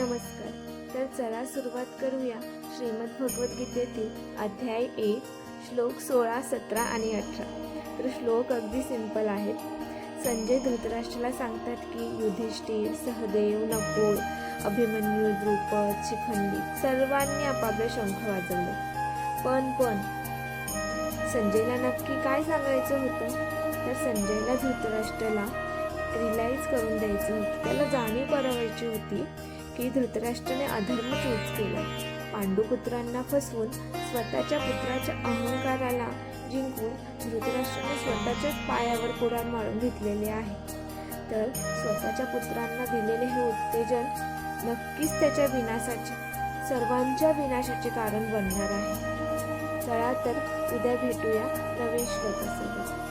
नमस्कार. तर चला सुरुवात करूया श्रीमद भगवद्गीतेतील अध्याय 1 श्लोक 16, 17 आणि 18. तर श्लोक अगदी सिंपल आहेत. संजय धृतराष्ट्राला सांगतात की युधिष्ठिर, सहदेव, नकुल, अभिमन्यू, द्रुपद, शिखंडी सर्वांनी आपापले शंख वाजवले. पण संजयला नक्की काय सांगायचं होतं? तर संजयला धृतराष्ट्राला रिअलाइज करून द्यायचं होतं, त्याला जाणीव करवायची होती की धृतराष्ट्राने अधर्म चूज केला. पांडुपुत्रांना फसवून स्वतःच्या पुत्राच्या अहंकाराला जिंकून धृतराष्ट्राने स्वतःच्याच पायावर कुऱ्हाड मारून घेतलेले आहे. तर स्वतःच्या पुत्रांना दिलेले हे उत्तेजन नक्कीच त्याच्या विनाशाचे, सर्वांच्या विनाशाचे कारण बनणार आहे. चला तर उद्या भेटूया नवीन श्लोकासोबत.